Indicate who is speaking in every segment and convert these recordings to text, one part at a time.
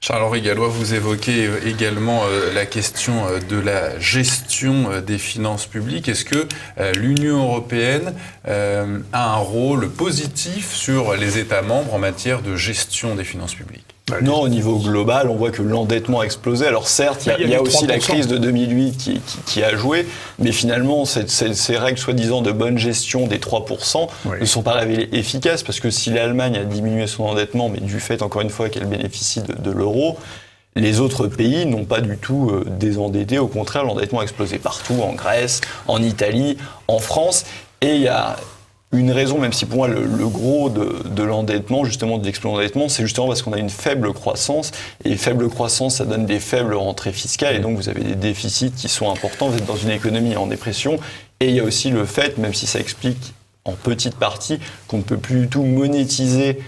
Speaker 1: Charles-Henri Gallois, vous évoquez également la question de la gestion des finances publiques. Est-ce que l'Union européenne a un rôle positif sur les États membres en matière de gestion des finances publiques ?
Speaker 2: Non, au niveau global, on voit que l'endettement a explosé. Alors certes, il y a aussi la crise de 2008 qui a joué, mais finalement, ces règles soi-disant de bonne gestion des 3% ne sont pas révélées efficaces, parce que si l'Allemagne a diminué son endettement, mais du fait, encore une fois, qu'elle bénéficie de l'euro, les autres pays n'ont pas du tout désendetté. Au contraire, l'endettement a explosé partout, en Grèce, en Italie, en France, et il y a une raison, même si pour moi le gros de l'endettement, justement de l'explosion d'endettement, c'est justement parce qu'on a une faible croissance, et faible croissance, ça donne des faibles rentrées fiscales, et donc vous avez des déficits qui sont importants, vous êtes dans une économie en dépression, et il y a aussi le fait, même si ça explique en petite partie, qu'on ne peut plus du tout monétiser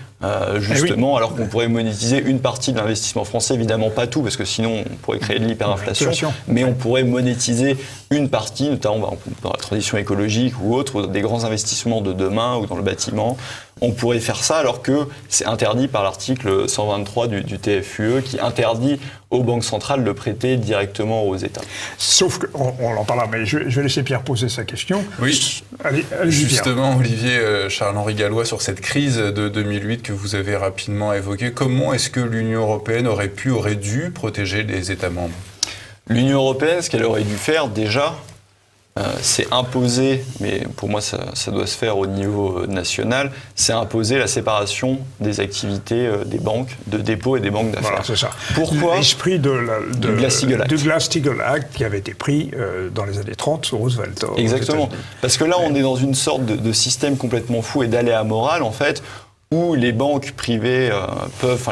Speaker 2: justement, alors qu'on pourrait monétiser une partie de l'investissement français, évidemment pas tout, parce que sinon on pourrait créer de l'hyperinflation, mais on pourrait monétiser une partie, notamment dans la transition écologique ou autre, des grands investissements de demain ou dans le bâtiment. On pourrait faire ça alors que c'est interdit par l'article 123 du TFUE qui interdit aux banques centrales de prêter directement aux États.
Speaker 3: Sauf qu'on en parlera, mais je vais laisser Pierre poser sa question.
Speaker 1: Oui,
Speaker 3: allez,
Speaker 1: justement, Olivier, Charles-Henri Gallois, sur cette crise de 2008 que vous avez rapidement évoquée, comment est-ce que l'Union européenne aurait dû protéger les États membres ?
Speaker 2: L'Union européenne, ce qu'elle aurait dû faire déjà, c'est imposer, mais pour moi ça doit se faire au niveau national, c'est imposer la séparation des activités des banques de dépôt et des banques d'affaires.
Speaker 3: Voilà, c'est ça.
Speaker 2: Pourquoi ?
Speaker 3: L'esprit du
Speaker 2: Glass-Steagall
Speaker 3: Act qui avait été pris dans les années 30 sous Roosevelt.
Speaker 2: Exactement. Parce que là, on est dans une sorte de système complètement fou et d'aléa moral, en fait, où les banques privées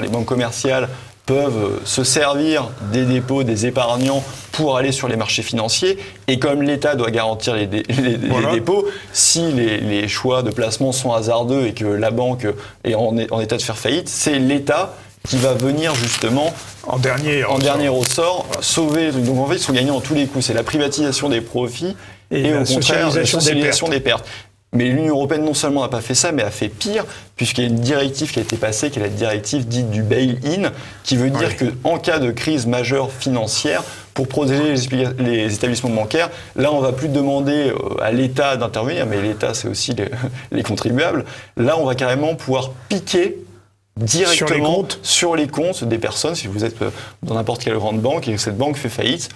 Speaker 2: les banques commerciales peuvent se servir des dépôts des épargnants pour aller sur les marchés financiers. Et comme l'État doit garantir les dépôts, si les choix de placement sont hasardeux et que la banque est en état de faire faillite, c'est l'État qui va venir justement en dernier ressort sauver. Donc en fait, ils sont gagnants en tous les coups. C'est la privatisation des profits et au contraire la socialisation des pertes. Mais l'Union européenne, non seulement n'a pas fait ça, mais a fait pire, puisqu'il y a une directive qui a été passée, qui est la directive dite du bail-in, qui veut dire qu'en cas de crise majeure financière, pour protéger les établissements bancaires, là, on ne va plus demander à l'État d'intervenir, mais l'État, c'est aussi les contribuables. Là, on va carrément pouvoir piquer directement sur les comptes des personnes, si vous êtes dans n'importe quelle grande banque et que cette banque fait faillite.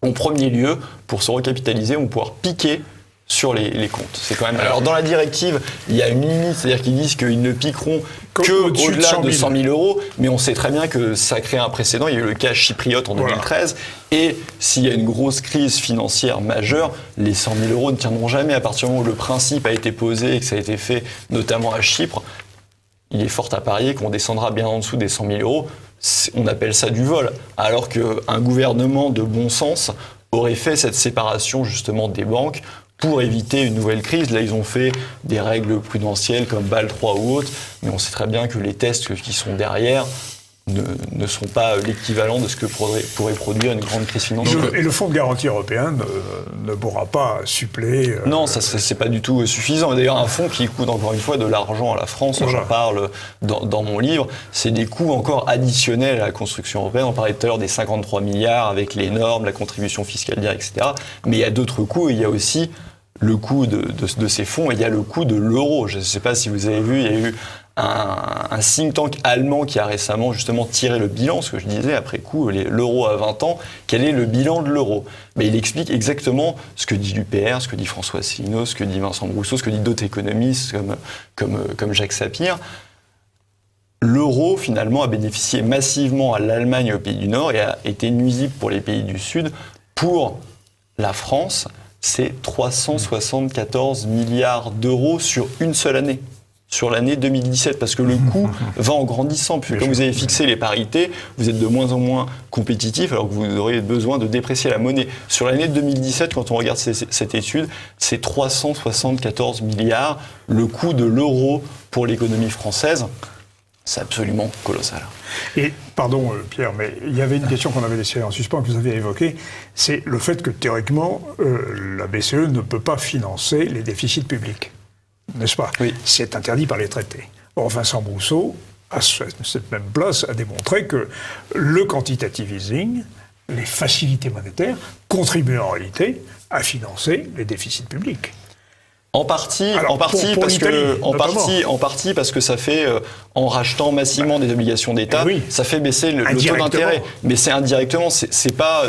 Speaker 2: En premier lieu, pour se recapitaliser, on va pouvoir piquer sur les comptes. C'est quand même. Alors dans la directive, il y a une limite, c'est-à-dire qu'ils disent qu'ils ne piqueront qu'au-delà de 100 000 euros, mais on sait très bien que ça crée un précédent. Il y a eu le cas chypriote en 2013, et s'il y a une grosse crise financière majeure, les 100 000 euros ne tiendront jamais. À partir du moment où le principe a été posé et que ça a été fait notamment à Chypre, il est fort à parier qu'on descendra bien en dessous des 100 000 euros. On appelle ça du vol, alors qu'un gouvernement de bon sens aurait fait cette séparation justement des banques pour éviter une nouvelle crise. Là, ils ont fait des règles prudentielles comme Bâle 3 ou autres, mais on sait très bien que les tests qui sont derrière ne sont pas l'équivalent de ce que pourrait produire une grande crise financière.
Speaker 3: Et le fonds de garantie européen ne pourra pas suppléer...
Speaker 2: Non, ça c'est pas du tout suffisant. Et d'ailleurs, un fonds qui coûte encore une fois de l'argent à la France, j'en parle dans mon livre, c'est des coûts encore additionnels à la construction européenne. On parlait tout à l'heure des 53 milliards avec les normes, la contribution fiscale directe, etc. Mais il y a d'autres coûts, il y a aussi le coût de ces fonds, et il y a le coût de l'euro. Je ne sais pas si vous avez vu, il y a eu un think tank allemand qui a récemment justement tiré le bilan, ce que je disais après coup, l'euro à 20 ans, quel est le bilan de l'euro ? Mais il explique exactement ce que dit l'UPR, ce que dit François Asselineau, ce que dit Vincent Brousseau, ce que dit d'autres économistes comme Jacques Sapir. L'euro, finalement, a bénéficié massivement à l'Allemagne et aux pays du Nord et a été nuisible pour les pays du Sud. Pour la France, c'est 374 milliards d'euros sur une seule année, sur l'année 2017, parce que le coût va en grandissant. Puis comme vous avez fixé les parités, vous êtes de moins en moins compétitif, alors que vous auriez besoin de déprécier la monnaie. Sur l'année 2017, quand on regarde cette étude, c'est 374 milliards, le coût de l'euro pour l'économie française. C'est absolument colossal.
Speaker 3: Et, pardon Pierre, mais il y avait une question qu'on avait laissée en suspens, que vous aviez évoquée, c'est le fait que théoriquement, la BCE ne peut pas financer les déficits publics, n'est-ce pas ?
Speaker 2: Oui.
Speaker 3: C'est interdit par les traités. Or, Vincent Brousseau à cette même place, a démontré que le quantitative easing, les facilités monétaires, contribuent en réalité à financer les déficits publics.
Speaker 2: En partie, parce que ça fait, en rachetant massivement des obligations d'État, ça fait baisser le taux d'intérêt. Mais c'est indirectement, c'est pas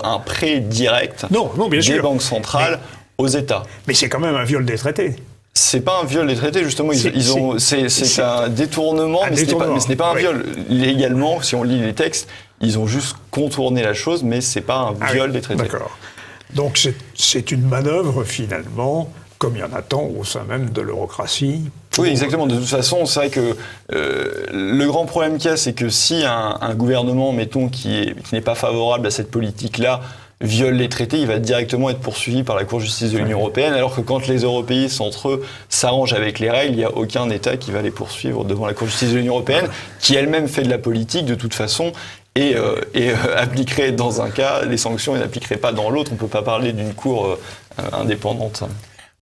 Speaker 2: un prêt direct des banques centrales aux États.
Speaker 3: Mais c'est quand même un viol des traités.
Speaker 2: C'est pas un viol des traités, justement. C'est un détournement, mais ce n'est pas un viol. Légalement, si on lit les textes, ils ont juste contourné la chose, mais c'est pas un viol des traités.
Speaker 3: D'accord. Donc c'est une manœuvre, finalement, comme il y en a tant au sein même de l'eurocratie.
Speaker 2: Oui, exactement. De toute façon, c'est vrai que le grand problème qu'il y a, c'est que si un gouvernement, mettons, qui n'est pas favorable à cette politique-là, viole les traités, il va directement être poursuivi par la Cour de justice de l'Union européenne, alors que quand les européistes, entre eux, s'arrangent avec les règles, il n'y a aucun État qui va les poursuivre devant la Cour de justice de l'Union européenne, qui elle-même fait de la politique, de toute façon, et appliquerait dans un cas les sanctions et n'appliquerait pas dans l'autre. On ne peut pas parler d'une Cour indépendante.